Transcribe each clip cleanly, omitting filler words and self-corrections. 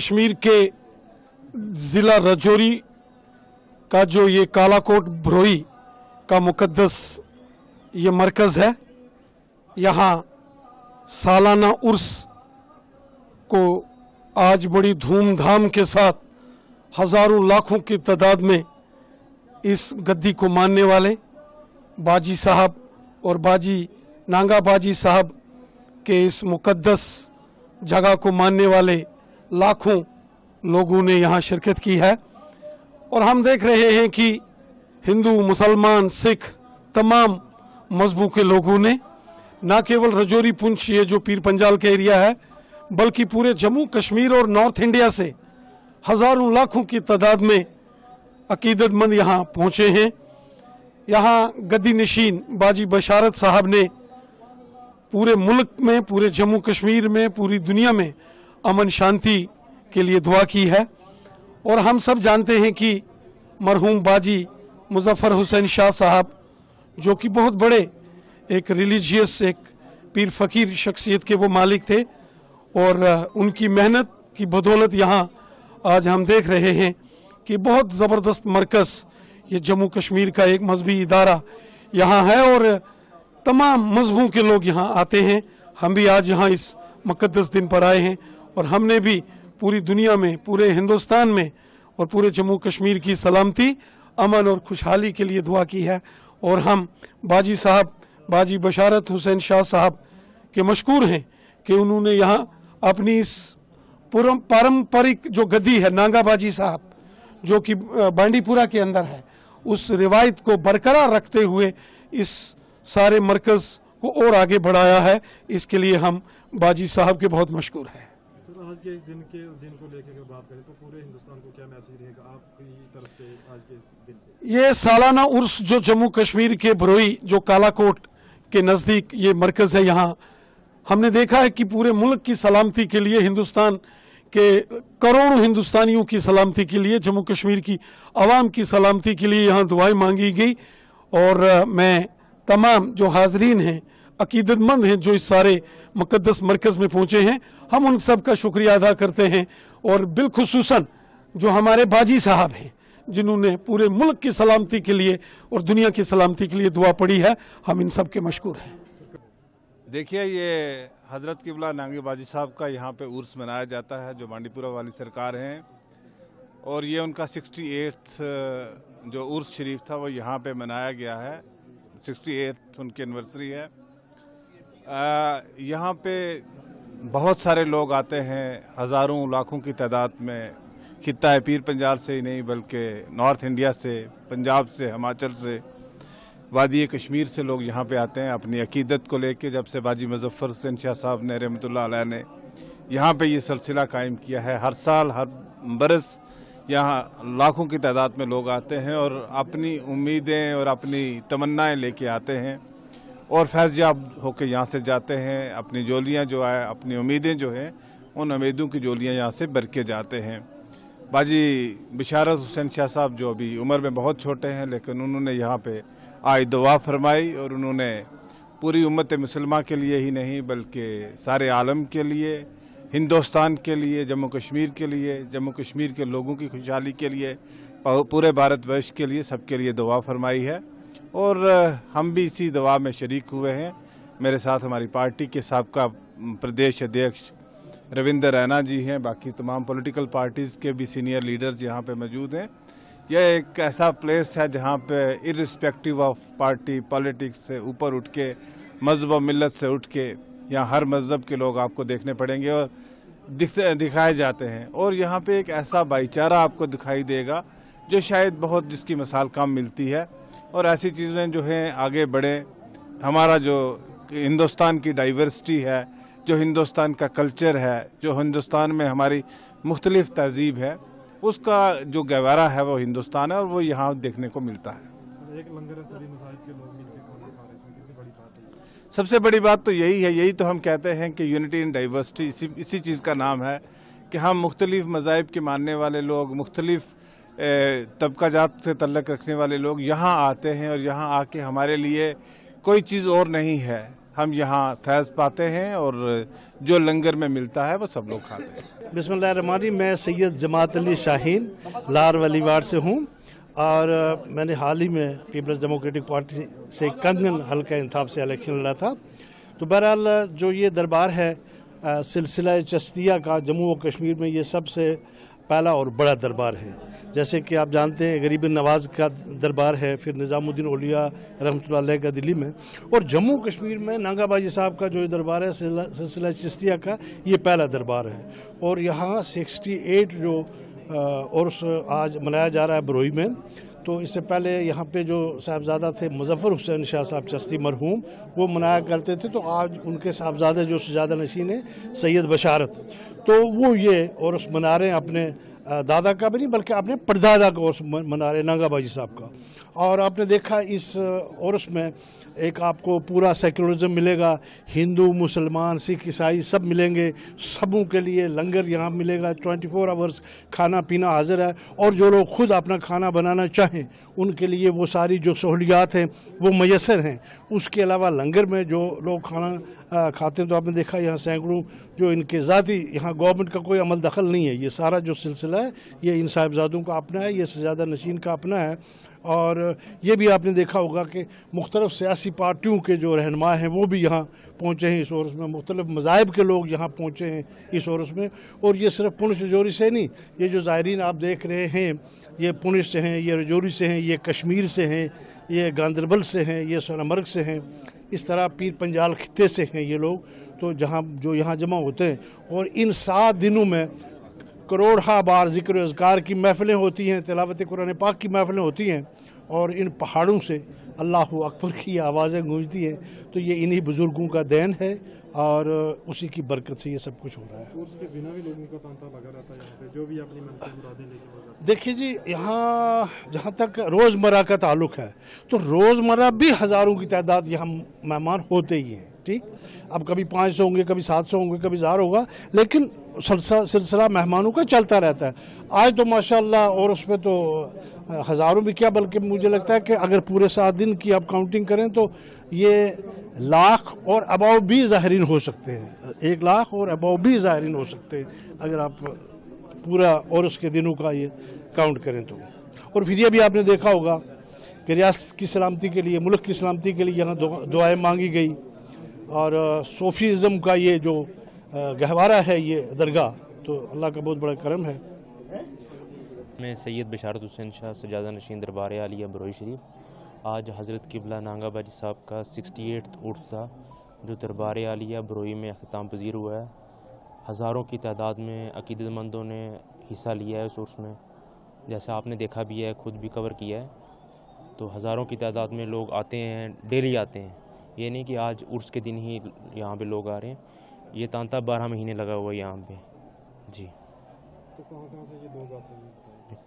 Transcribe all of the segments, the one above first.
कश्मीर के ज़िला राजौरी का जो ये कालाकोट भरोई का मुकद्दस ये मरकज़ है, यहाँ सालाना उर्स को आज बड़ी धूमधाम के साथ हज़ारों लाखों की तादाद में इस गद्दी को मानने वाले बाजी साहब और बाजी नांगा बाजी साहब के इस मुकद्दस जगह को मानने वाले लाखों लोगों ने यहाँ शिरकत की है। और हम देख रहे हैं कि हिंदू, मुसलमान, सिख तमाम मजहबों के लोगों ने न केवल राजौरी पुंछ ये जो पीर पंजाल का एरिया है, बल्कि पूरे जम्मू कश्मीर और नॉर्थ इंडिया से हज़ारों लाखों की तादाद में अकीदतमंद यहाँ पहुँचे हैं। यहाँ गद्दी नशीन बाजी बशारत साहब ने पूरे मुल्क में, पूरे जम्मू कश्मीर में, पूरी दुनिया में अमन शांति के लिए दुआ की है। और हम सब जानते हैं कि मरहूम बाजी मुजफ्फर हुसैन शाह साहब जो कि बहुत बड़े एक रिलीजियस, एक पीर फ़कीर शख्सियत के वो मालिक थे, और उनकी मेहनत की बदौलत यहाँ आज हम देख रहे हैं कि बहुत ज़बरदस्त मरकज़ ये जम्मू कश्मीर का एक मजहबी इदारा यहाँ है और तमाम मजहबों के लोग यहाँ आते हैं। हम भी आज यहाँ इस मुक़द्दस दिन पर आए हैं और हमने भी पूरी दुनिया में, पूरे हिंदुस्तान में और पूरे जम्मू कश्मीर की सलामती, अमन और खुशहाली के लिए दुआ की है। और हम बाजी साहब, बाजी बशारत हुसैन शाह साहब के मशकूर हैं कि उन्होंने यहाँ अपनी इस पारंपरिक जो गद्दी है नांगा बाजी साहब जो कि बांडीपुरा के अंदर है, उस रिवायत को बरकरार रखते हुए इस सारे मरकज़ को और आगे बढ़ाया है। इसके लिए हम बाजी साहब के बहुत मशकूर हैं। सर, आज के दिन को लेकर के बात करें तो पूरे हिंदुस्तान को क्या मैसेज रहेगा आपकी तरफ से आज के इस दिन पे? ये सालाना उर्स जो जम्मू कश्मीर के भरोई जो कालाकोट के नज़दीक ये मरकज़ है, यहाँ हमने देखा है कि पूरे मुल्क की सलामती के लिए, हिंदुस्तान के करोड़ों हिंदुस्तानियों की सलामती के लिए, जम्मू कश्मीर की आवाम की सलामती के लिए यहाँ दुआएं मांगी गई। और मैं तमाम जो हाजरीन हैं, अकीदतमंद हैं जो इस सारे मुकद्दस मरकज़ में पहुँचे हैं, हम उन सब का शुक्रिया अदा करते हैं। और बिलखुसूसन जो हमारे बाजी साहब हैं जिन्होंने पूरे मुल्क की सलामती के लिए और दुनिया की सलामती के लिए दुआ पड़ी है, हम इन सब के मशकूर हैं। देखिए, ये हज़रत किबला नांगे बाजी साहब का यहाँ पे उर्स मनाया जाता है जो बांडीपुरा वाली सरकार हैं, और ये उनका 68th जो उर्स शरीफ था वो यहाँ पे मनाया गया है। 68th उनकी एनिवर्सरी है। यहाँ पे बहुत सारे लोग आते हैं, हज़ारों लाखों की तादाद में। खित्ता है पीर पंजाल से ही नहीं बल्कि नॉर्थ इंडिया से, पंजाब से, हिमाचल से, वादी कश्मीर से लोग यहाँ पे आते हैं अपनी अकीदत को लेके। जब से बाजी मुजफ्फर हुसैन शाह साहब ने रहमतुल्लाह अलैह ने यहाँ पे ये सिलसिला कायम किया है, हर साल हर बरस यहाँ लाखों की तादाद में लोग आते हैं और अपनी उम्मीदें और अपनी तमन्नाएं लेके आते हैं और फैज़याब होकर यहाँ से जाते हैं। अपनी जोलियाँ जो है, अपनी उम्मीदें जो हैं, उन उम्मीदों की जोलियाँ यहाँ से भर के जाते हैं। बाजी बशारत हुसैन शाह साहब जो अभी उम्र में बहुत छोटे हैं, लेकिन उन्होंने यहाँ पे आज दुआ फरमाई और उन्होंने पूरी उम्मत मुसलमान के लिए ही नहीं बल्कि सारे आलम के लिए, हिंदुस्तान के लिए, जम्मू कश्मीर के लिए, जम्मू कश्मीर के लोगों की खुशहाली के लिए, पूरे भारतवर्ष के लिए, सबके लिए दुआ फरमाई है। और हम भी इसी दुआ में शरीक हुए हैं। मेरे साथ हमारी पार्टी के साबका प्रदेश अध्यक्ष रविंदर रैना जी हैं, बाकी तमाम पॉलिटिकल पार्टीज़ के भी सीनियर लीडर्स यहाँ पे मौजूद हैं। यह एक ऐसा प्लेस है जहाँ पे इर्रिस्पेक्टिव ऑफ पार्टी पॉलिटिक्स से ऊपर उठ के, मज़हब और मिल्लत से उठ के, यहाँ हर मज़हब के लोग आपको देखने पड़ेंगे और दिखाए जाते हैं। और यहाँ पे एक ऐसा भाईचारा आपको दिखाई देगा जो शायद बहुत जिसकी मिसाल कम मिलती है। और ऐसी चीज़ें जो हैं आगे बढ़ें। हमारा जो हिंदुस्तान की डाइवर्सिटी है, जो हिंदुस्तान का कल्चर है, जो हिंदुस्तान में हमारी मुख्तलिफ तहजीब है, उसका जो गहवारा है वो हिंदुस्तान है और वो यहाँ देखने को मिलता है। एक लंगर सभी मज़ाहिब के लोग मिलकर खाना खा रहे हैं, कितनी बड़ी बात है। सबसे बड़ी बात तो यही है, यही तो हम कहते हैं कि यूनिटी इन डाइवर्सिटी इसी चीज़ का नाम है कि हम मुख्तलिफ मज़ाहिब के मानने वाले लोग, मुख्तलिफ तबका जात से तल्लक रखने वाले लोग यहाँ आते हैं और यहाँ आके हमारे लिए कोई चीज़ और नहीं है, हम यहाँ फैज़ पाते हैं और जो लंगर में मिलता है वो सब लोग खाते हैं। बिस्मिल्लाहिर्रहमानिर्रहीम। मैं सैयद जमात अली शाहीन लार वाली वार्ड से हूँ और मैंने हाल ही में पीपल्स डेमोक्रेटिक पार्टी से कंगन हल्का इंतखाब से इलेक्शन लड़ा था। तो बहरहाल जो ये दरबार है सिलसिला चिश्तिया का जम्मू व कश्मीर में ये सबसे पहला और बड़ा दरबार है। जैसे कि आप जानते हैं गरीब नवाज का दरबार है, फिर निज़ामुद्दीन औलिया रहमतुल्लाह अलैह का दिल्ली में, और जम्मू कश्मीर में नागा बाजी साहब का जो दरबार है सिलसिला चिश्तिया का ये पहला दरबार है। और यहाँ 68 जो उर्स आज मनाया जा रहा है बरोई में। तो इससे पहले यहाँ पे जो साहबजादा थे मुजफ्फर हुसैन शाह साहब चिश्ती मरहूम, वो मनाया करते थे। तो आज उनके साहबजादे जो सजादा नशीन है सैयद बशारत, तो वो ये उर्स मना रहे हैं अपने दादा का भी नहीं बल्कि अपने परदादा का उर्स मना रहे नागा बाजी साहब का। और आपने देखा इस उर्स में एक आपको पूरा सेक्युलरिज्म मिलेगा, हिंदू मुसलमान सिख ईसाई सब मिलेंगे, सबों के लिए लंगर यहाँ मिलेगा, 24 आवर्स खाना पीना हाजिर है। और जो लोग खुद अपना खाना बनाना चाहें उनके लिए वो सारी जो सहूलियात हैं वो मैसर हैं। उसके अलावा लंगर में जो लोग खाना खाते हैं तो आपने देखा यहाँ सैकड़ों जो इनके ज़ाती, यहाँ गवर्नमेंट का कोई अमल दखल नहीं है, ये सारा जो सिलसिला है ये इन साहिबजादों का अपना है, ये सजादा नशीन का अपना है। और ये भी आपने देखा होगा कि मुख्तलिफ सियासी पार्टियों के जो रहनुमा हैं वो भी यहाँ पहुँचे हैं इस उर्स में, मुख्तलिफ मज़ाहिब के लोग यहाँ पहुँचे हैं इस उर्स में। और ये सिर्फ पुंछ रजौरी से नहीं, ये जो ज़ायरीन आप देख रहे हैं ये पुंछ से हैं, ये रजौरी से हैं, ये कश्मीर से हैं, ये गांदरबल से हैं, ये सोनमर्ग से हैं, इस तरह पीर पंजाल खित्ते से हैं ये लोग। तो जो यहाँ जमा होते हैं और इन 7 दिनों में करोड़ा बार ज़िक्र अज़कार की महफ़िलें होती हैं, तिलावत कुरान पाक की महफ़िलें होती हैं और इन पहाड़ों से अल्लाहु अकबर की आवाज़ें गूंजती हैं। तो ये इन्हीं बुज़ुर्गों का देन है और उसी की बरकत से ये सब कुछ हो रहा है। उर्स के बिना भी लोगों का तांता लगा रहता है यहाँ पे, जो भी अपनी मन की मुरादें लेके। देखिए जी, यहाँ जहाँ तक रोज़मर्रा का ताल्लुक़ है तो रोज़मर्रा भी हज़ारों की तादाद यहाँ मेहमान होते ही हैं। ठीक, अब कभी 500 होंगे, कभी 700 होंगे, कभी 1000 होगा, लेकिन सिलसिला मेहमानों का चलता रहता है। आज तो माशाल्लाह और उसमें तो हज़ारों भी क्या बल्कि मुझे लगता है कि अगर पूरे 7 दिन की आप काउंटिंग करें तो ये लाख और अबाव भी ज़ाहिरीन हो सकते हैं, 1 लाख और अबाव भी ज़ाहिरीन हो सकते हैं अगर आप पूरा और उसके दिनों का ये काउंट करें तो। और फिर ये भी आपने देखा होगा कि रियासत की सलामती के लिए, मुल्क की सलामती के लिए यहाँ दुआएं मांगी गई। और सूफीज़म का ये जो गहवारा है ये दरगाह, तो अल्लाह का बहुत बड़ा करम है। मैं सैयद बशारत हुसैन शाह सजादा नशीन दरबार आलिया बरोई शरीफ, आज हज़रत किबला नागा बाजी साहब का 68वां उर्स था जो दरबार आलिया बरोई में अख्ताम पजीर हुआ है। हज़ारों की तादाद में अकीदतमंदों ने हिस्सा लिया है उस उर्स में, जैसा आपने देखा भी है, खुद भी कवर किया है। तो हज़ारों की तादाद में लोग आते हैं, डेली आते हैं, ये नहीं कि आज उर्स के दिन ही यहाँ पे लोग आ रहे हैं। ये तांता 12 महीने लगा हुआ है यहाँ पे जी। तो कहाँ से ये लोग आते हैं?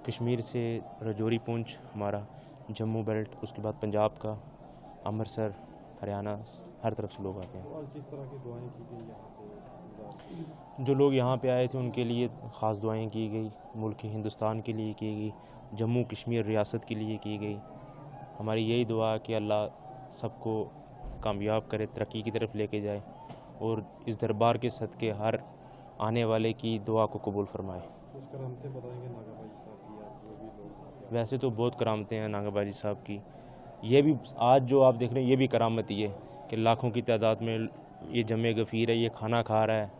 कश्मीर से, रजौरी पुंछ हमारा, जम्मू बेल्ट, उसके बाद पंजाब का, अमृतसर, हरियाणा, हर तरफ से लोग आते हैं। तो आज किस तरह की दुआएं की गई यहाँ पे? जो लोग यहाँ पे आए थे उनके लिए ख़ास दुआएं की गई, मुल्क हिंदुस्तान के लिए की गई, जम्मू कश्मीर रियासत के लिए की गई। हमारी यही दुआ है कि अल्लाह सबको कामयाब करे, तरक्की की तरफ लेके जाए और इस दरबार के सदक़े हर आने वाले की दुआ को कबूल फरमाए। कुछ करामतें बताएंगे नागा बाजी साहब की, आप जो भी लोग? वैसे तो बहुत करामतें हैं नागा बाजी साहब की, ये भी आज जो आप देख रहे हैं ये भी करामत ही है कि लाखों की तादाद में ये जमे गफ़ीर है, ये खाना खा रहा है,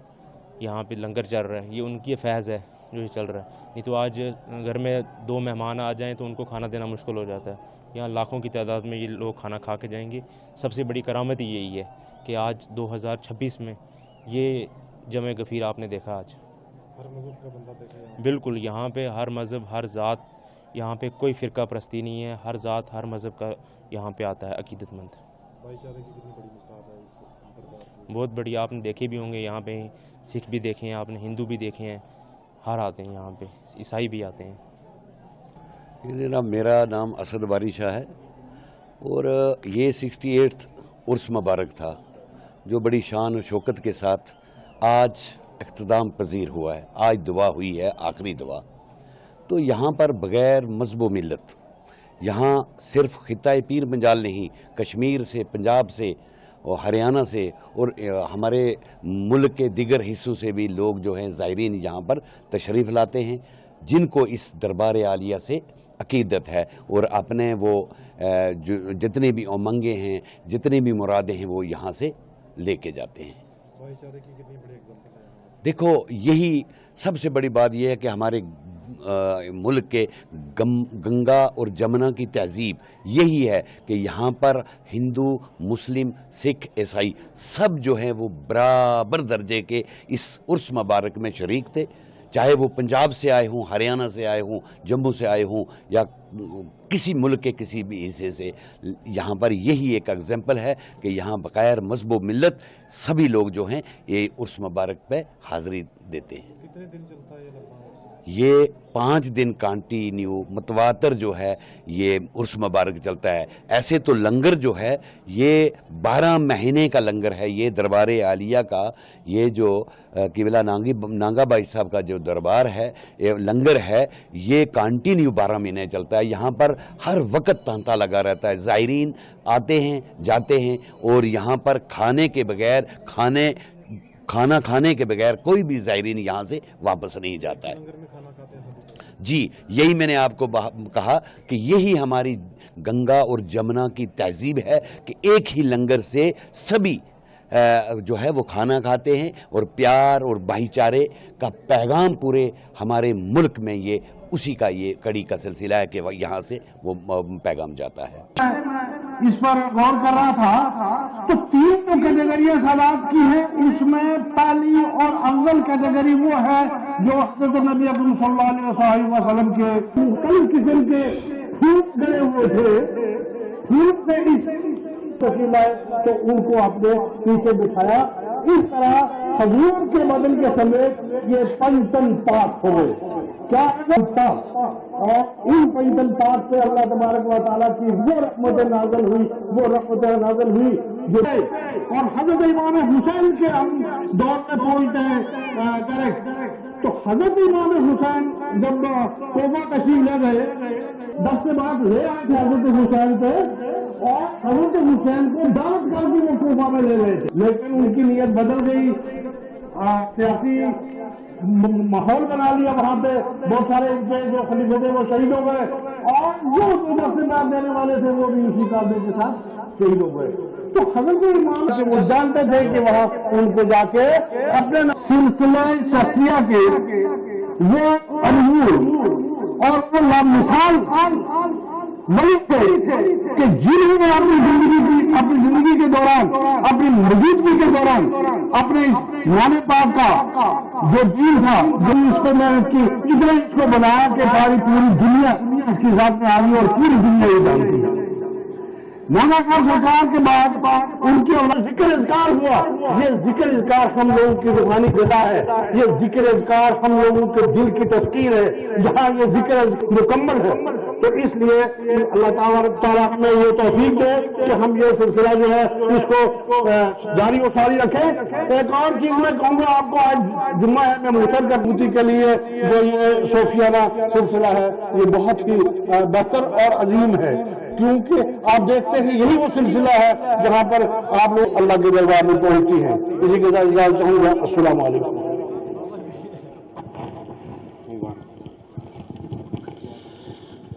यहाँ पे लंगर चल रहा है, ये उनकी फैज़ है जो ये चल रहा है। नहीं तो आज घर में 2 मेहमान आ जाएं तो उनको खाना देना मुश्किल हो जाता है। यहाँ लाखों की तादाद में ये लोग खाना खा के जाएंगे। सबसे बड़ी करामत ही यही है कि आज 2026 में ये जमे गफ़ीर आपने देखा आज। हर मज़हब का बंदा देखा यहाँ? बिल्कुल, यहाँ पे हर मज़हब, हर ज़ात, यहाँ पे कोई फ़िरका परस्ती नहीं है, हर ज़ात, हर मज़हब का यहाँ पे आता है अकीदतमंद। भाईचारे की कितनी बड़ी मिसाल है इस दरबार की? बहुत बड़ी, आपने देखे भी होंगे यहाँ पे, सिख भी देखे हैं आपने, हिंदू भी देखे हैं, हर आते हैं यहाँ पे, ईसाई भी आते हैं। मेरा नाम असद बारी शाह है और ये 68वां उर्स मुबारक था जो बड़ी शान और शौकत के साथ आज इख्तिताम पजीर हुआ है। आज दुआ हुई है, आखिरी दुआ। तो यहाँ पर बग़ैर मज़हब व मिल्लत, यहाँ सिर्फ खित्ता पीर पंजाल नहीं, कश्मीर से, पंजाब से اور ہریانہ سے اور ہمارے ملک کے دیگر حصوں سے بھی لوگ جو ہیں زائرین یہاں پر تشریف لاتے ہیں، جن کو اس دربار عالیہ سے عقیدت ہے اور اپنے وہ جتنے بھی امنگیں ہیں، جتنی بھی مرادیں ہیں، وہ یہاں سے لے کے جاتے ہیں۔ بھائی چارے کی کتنی بڑی ایگزامپل ہے؟ دیکھو، یہی سب سے بڑی بات یہ ہے کہ ہمارے ملک کے گنگا اور جمنا کی تہذیب یہی ہے کہ یہاں پر ہندو، مسلم، سکھ، عیسائی سب جو ہیں وہ برابر درجے کے اس عرس مبارک میں شریک تھے، چاہے وہ پنجاب سے آئے ہوں، ہریانہ سے آئے ہوں، جموں سے آئے ہوں، یا کسی ملک کے کسی بھی حصے سے۔ یہاں پر یہی ایک ایگزامپل ہے کہ یہاں بغیر مذہب و ملت سبھی لوگ جو ہیں یہ عرس مبارک پہ حاضری دیتے ہیں۔ کتنے دن چلتا ہے یہ لمبا عرس؟ یہ 5 دن کانٹینیو متواتر جو ہے یہ عرس مبارک چلتا ہے۔ ایسے تو لنگر جو ہے یہ 12 مہینے کا لنگر ہے۔ یہ دربار عالیہ کا یہ جو قبلہ نانگا بائی صاحب کا جو دربار ہے، لنگر ہے، یہ کانٹینیو 12 مہینے چلتا ہے۔ یہاں پر ہر وقت تانتا لگا رہتا ہے، زائرین آتے ہیں جاتے ہیں، اور یہاں پر کھانے کے بغیر کھانا کھانے کے بغیر کوئی بھی زائرین یہاں سے واپس نہیں جاتا ہے۔ لنگر میں کھانا کھاتے ہیں سبھی؟ جی، یہی میں نے آپ کو کہا کہ یہی ہماری گنگا اور جمنا کی تہذیب ہے کہ ایک ہی لنگر سے سبھی جو ہے وہ کھانا کھاتے ہیں، اور پیار اور بھائی چارے کا پیغام پورے ہمارے ملک میں یہ اسی کا یہ کڑی کا سلسلہ ہے کہ یہاں سے وہ پیغام جاتا ہے۔ اس پر غور کر رہا تھا تو 3 جو کیٹیگریاں سوالات کی ہیں، اس میں پہلی اور افضل کیٹیگری وہ ہے جو حضرت نبی اکرم صلی اللہ علیہ وسلم کے مختلف قسم کے پھول گڑے ہوئے تھے، پھول سے اس تشریف لائے تو ان کو آپ نے پیچھے بٹھایا۔ اس طرح حضور کے بدن کے سمیت یہ 55 پاک ہو گئے۔ کیا اور ان 55 پاک پہ اللہ تبارک و تعالیٰ کی وہ رحمت نازل ہوئی جو، اور حضرت امام حسین کے ہم دور میں پہنچتے ہیں ڈائریکٹ، تو حضرت امام حسین جب کوفہ تشریف لے گئے، 10 سے بعد لے آئے تھے حضرت حسین پہ، اور حضرت حسین کو دعوت کر کے وہ کوفہ میں لے گئے تھے، لیکن ان کی نیت بدل گئی، سیاسی ماحول بنا لیا وہاں پہ، بہت سارے ان کے جو خلیفے تھے وہ شہید ہو گئے، اور جو دستبار دینے والے تھے وہ بھی اسی کعبے کے ساتھ شہید ہو گئے۔ تو حضرت امام کے وہ جانتے تھے کہ وہاں ان کو جا کے اپنے سلسلے شخصیہ کے وہ انمول اور وہ لامثال وہی تھے کہ جنہوں نے اپنی زندگی کے دوران، اپنی موجودگی کے دوران اپنے اس نام پاک کا جو دین تھا، جو اس کو محنت کی، اتنا اس کو بنایا کہ ساری پوری دنیا اس کی ذات میں آ گئی اور پوری دنیا یہ جانتی ہے۔ مولانا صاحب سرکار کے بعد ان کی ذکر اذکار ہوا۔ یہ ذکر اذکار ہم لوگوں کی روحانی غذا ہے، یہ ذکر اذکار ہم لوگوں کے دل کی تسکین ہے، جہاں یہ ذکر مکمل ہے۔ تو اس لیے اللہ تعالیٰ ہمیں یہ توفیق دے کہ ہم یہ سلسلہ جو ہے اس کو جاری و ساری رکھیں۔ ایک اور چیز میں کہوں گا آپ کو، آج جمعہ ہے، میں محتر کربوتی کے لیے جو یہ صوفیانہ سلسلہ ہے یہ بہت ہی بہتر اور عظیم ہے، کیونکہ آپ دیکھتے ہیں یہی وہ سلسلہ ہے جہاں پر آپ لوگ اللہ کے دربار میں پہنچتی ہیں۔ اسی کے ساتھ اجازت چاہوں گا، السلام علیکم۔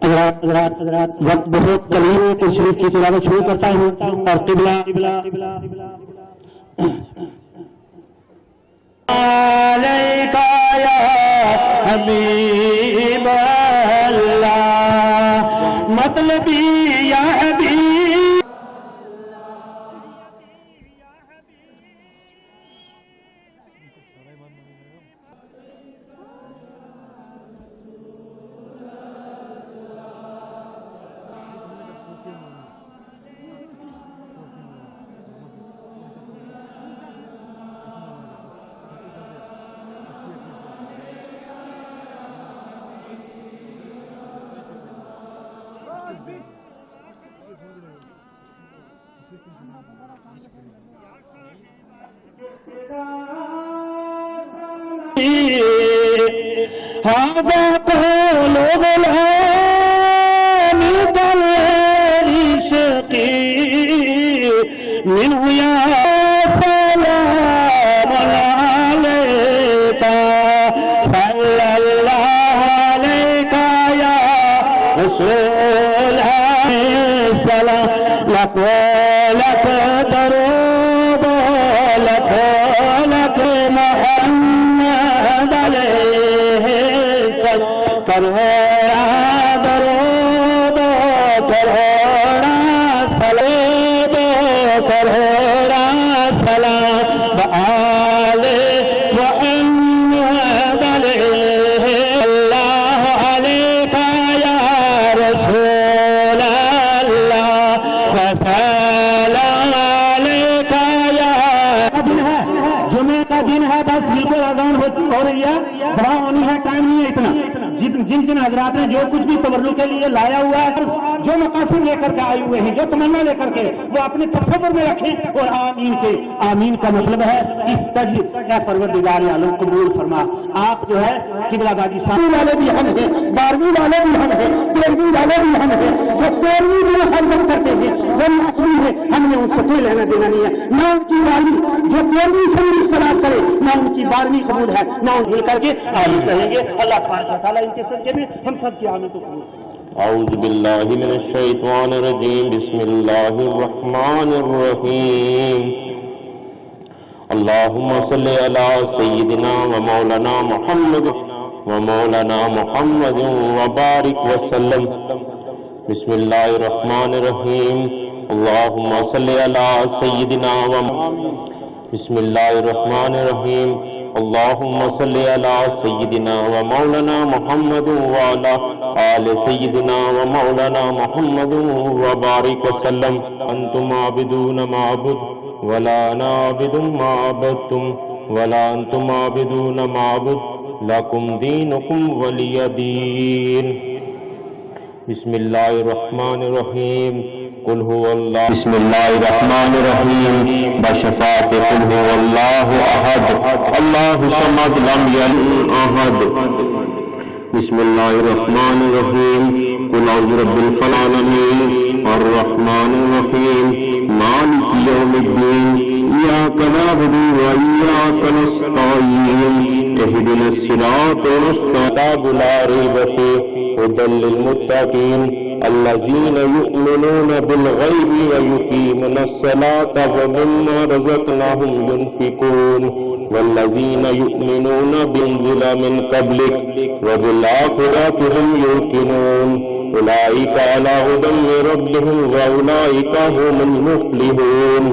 وقت بہت قلیل ہے کہ شریف کی تلاوت شروع کرتا ہوں، اور قبلہ علیکہ یا حبیب اللہ، مطلبی یا حبیب هذا قول غلام بالعشق منه يا لکھو لکھ درود لکھو لکھ محمد علیہ السلام کروڑا درود کروڑا سلام کروڑا سلام بآل محمد علیہ اللہ علیکہ یا رسول اللہ وسلام علیکہ یا دن ہے جمعہ کا دن ہے بس بالکل اذان ہو رہی ہے دعا ہونی ہے ٹائم نہیں ہے اتنا جن حضرات نے جو کچھ بھی تبرک کے لیے لایا ہوا ہے جو مقاصد لے کر کے آئے ہوئے ہیں جو تمنا لے کر کے وہ اپنے تصور میں رکھیں اور آمین کے آمین کا مطلب ہے اس تج اے پروردگار عالم قبول فرما آپ جو ہے قبلہ باجی صاحب والے بھی ہم ہیں 12ویں والے بھی ہم ہیں 13ویں والے بھی ہم ہیں جو 13ویں دن ہر وقت کرتے ہیں وہ معصوم ہے ہم نے ان سے کوئی لینا دینا نہیں ہے نہ ان کی 12ویں جو 13ویں سے استعمال کرے نہ ان کی 12ویں قبول ہے نہ ان مل کر کے آمین کہیں گے اللہ تبارک و تعالیٰ ان کے صدقے میں ہم سب کی آمین کو قبول کریں اعوذ باللہ من الشیطان الرجیم بسم اللہ الرحمن الرحیم اللہم صلی علی سیدنا و مولانا محمد وبارک وسلم بسم اللہ الرحمن الرحیم اللہم صلی علی سیدنا بسم اللہ الرحمن الرحیم اللہم صلی علی سیدنا و مولانا محمد وعلی آل سیدنا و مولانا محمد وبارک وسلم انتم عابدون ما عبد ولا نعبد ما عبدتم ولا انتم عابدون ما عبد لکم دینکم ولی دین بسم اللہ الرحمن الرحیم قل هو اللہ بسم اللہ الرحمن الرحیم بشفاعت قل هو اللہ احد اللہ صمد لم یلد احد بسم اللہ الرحمن الرحیم قل اعوذ برب العالمین الرحمن الرحیم مالک یوم الدین ایاک نعبد و ایاک نستعین اہدنا الصراط المستقیم لا ریب فیہ هدى للمتقین الذين يؤمنون بالغيب ويقيمون الصلاة ومما رزقناهم ينفقون والذين يؤمنون بما من قبلك وبالآخرة هم يوقنون أولئك على هدى من ربهم وأولئك هم المفلحون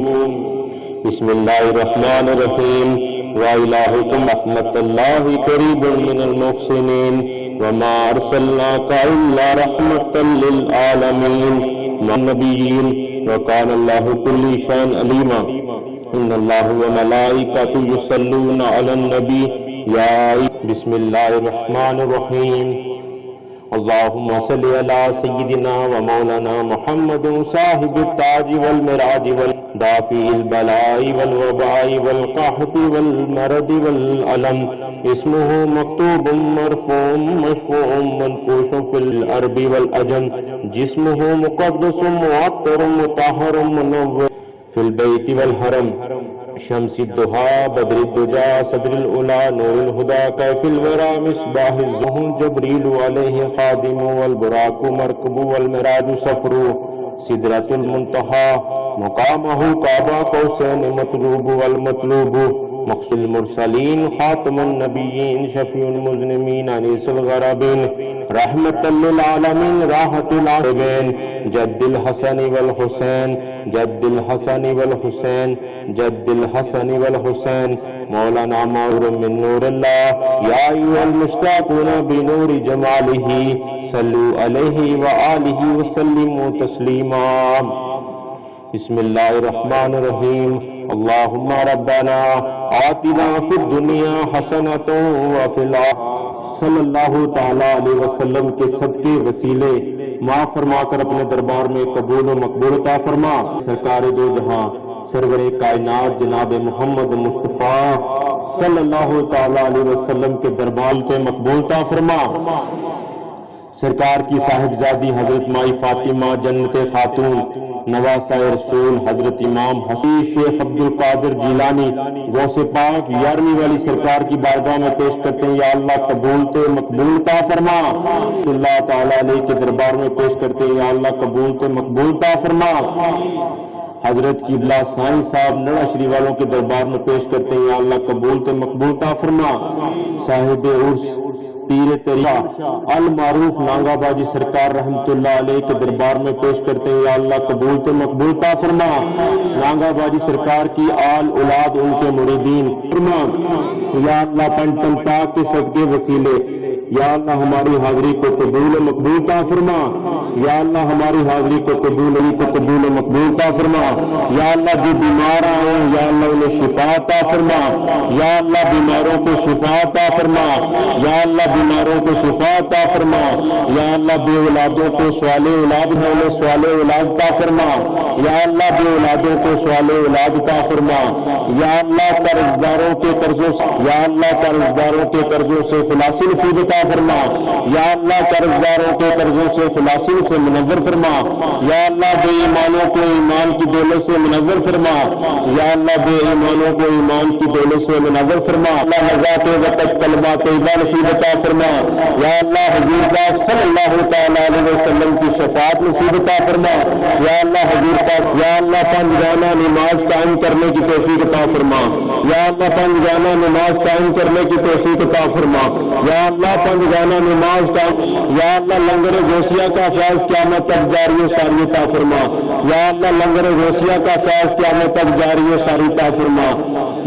بسم الله الرحمن الرحيم وإلهكم رحمة الله قريب من المحسنين وما أرسلناك إلا رحمة للعالمين والنبيين وكان الله كل شيء عليما إن الله وملائكته يصلون على النبي يا بسم الله الرحمن الرحيم اللهم صل على سيدنا ومولانا محمد صاحب التاج والمراج والدافع البلاء والوباء والقحط والمرض والألم اسمه مكتوب مرفوع مشفوع منفوش في الأرض والأجم جسمه مقدس معطر مطهر منور في البيت والحرم شمس الضحى بدر الدجى صدر الأولى نور الهدى كيف الورى مصباح الزهر جبريل عليه خادم والبراق مركب والمراج سفر سدرة المنتهى مقامه كعبة قوسين مطلوب والمطلوب مقصد المرسلين خاتم النبيين شفيع المذنبين أنيس الغرابين رحمة للعالمين راحة العالمين جد الحسن والحسين جد الحسن والحسين جد الحسن والحسين مولانا مور من نور الله يا أيها المشتاقون بنور جماله صلوا عليه وآله وسلموا تسليما بسم الله الرحمن الرحيم اللهم ربنا آتنا في الدنيا حسنة وفي الآخرة صلی اللہ تعالیٰ علیہ وسلم کے صدقے وسیلے معاف فرما کر اپنے دربار میں قبول و مقبول عطا فرما سرکار دو جہاں سرور کائنات جناب محمد مصطفیٰ صلی اللہ تعالیٰ علیہ وسلم کے دربار میں مقبول عطا فرما सरकार की साहिबजादी हजरत माई फातिमा जन्नत खातून नवासा रसूल हजरत इमाम हसीफ शेख अब्दुल कादिर जिलानी गौसे पाक 11वीं वाली सरकार की बारगाह में पेश करते हैं। या अल्लाह कबूलते मकबूलता फरमा। अल्लाह ताला अलैहि के दरबार में पेश करते हैं। या अल्लाह कबूलते मकबूलता फरमा। हजरत किबला साईं साहब नड़ा श्री वालों के दरबार में पेश करते हैं। या अल्लाह कबूलते मकबूलता फरमा। साहिब उर्स पीर तरीका अल मारूफ नांगाबाजी सरकार रहमतुल्लाह अलैह के दरबार में पेश करते हैं। या अल्लाह कबूलते मकबूलता फरमा। नांगाबाजी सरकार की आल औलाद उनके मुरीदीन फरमा। या अल्लाह पंचम पाक के सदके वसीले या अल्लाह हमारी हाजिरी को कबूल मकबूलता फरमा। या अल्लाह हमारी हाजिरी को कबूल मकबूलता फरमा। या अल्लाह जो बीमार आए या अल्लाह उन्हें शिफा अता फरमा। या अल्लाह बीमारों को शिफा अता फरमा। या अल्लाह बीमारों को शिफा अता फरमा। या अल्लाह बे औलादों को सवाले औलाद है उन्हें सवाले औलाद अता फरमा। या अल्लाह बे औलादों को सवाले औलाद अता फरमा। या अल्लाह कर्जदारों के कर्जों से खुलासी नसीब अता फरमा। या अल्लाह कर्जदारों के कर्जों से खुलासी से मुनव्वर फरमा। या अल्लाह बेईमानों को ईमान की दौलत से मुनव्वर फरमा। या अल्लाह बेईमानों को ईमान की दौलत से मुनव्वर फरमा। अल्लाह नजात वक़्त कलमा तैयबा नसीब अता फरमा। या अल्लाह हुजूर पाक सल्लल्लाहु तआला अलैहि वसल्लम की शफाअत नसीब अता फरमा। या अल्लाह हुजूर पाक या अल्लाह पंजगाना नमाज कायम करने की तौफीक अता फरमा। या अल्लाह पंजगाना नमाज कायम करने की तौफीक अता फरमा। या अल्लाह पंजगाना नमाज का या अल्लाह लंगर गोसिया का फैज क़यामत तक जारी सारी अता फरमा। या अल्लाह लंगर गोसिया का फैज क़यामत तक जारी सारी अता फरमा।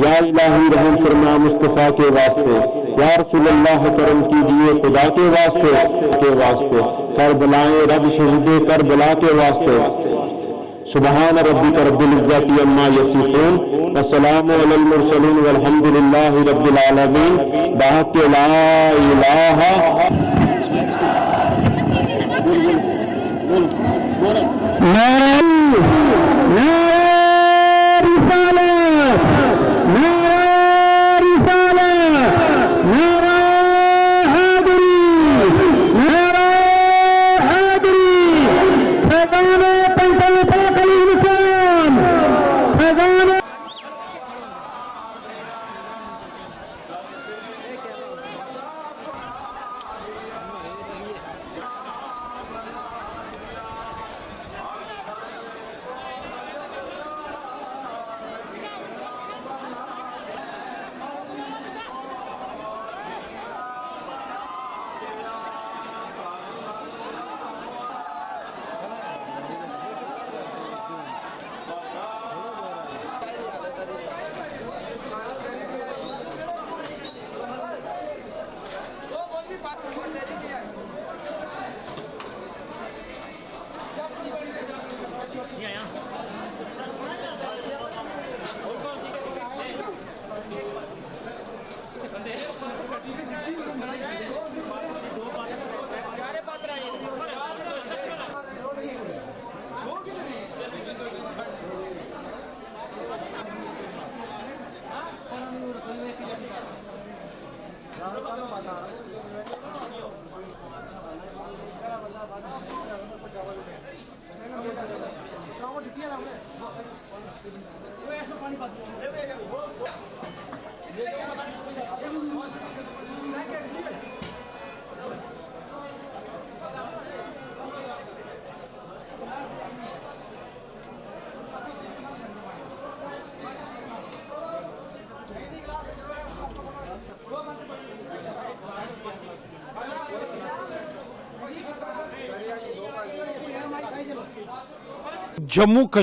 या इलाही रहम फरमा मुस्तफ़ा के वास्ते। या रसूलुल्लाह करम कीजिए खुदा के वास्ते करबलाएं रब शहीदे करबला के वास्ते। सुबहान रब्बिक रब्बिल इज्जति अम्मा यसिफून व सलामु अलल मुरसलीन वल्हम्दुलिल्लाहि रब्बिल आलमीन। बाक़ ला इलाहा जम्मू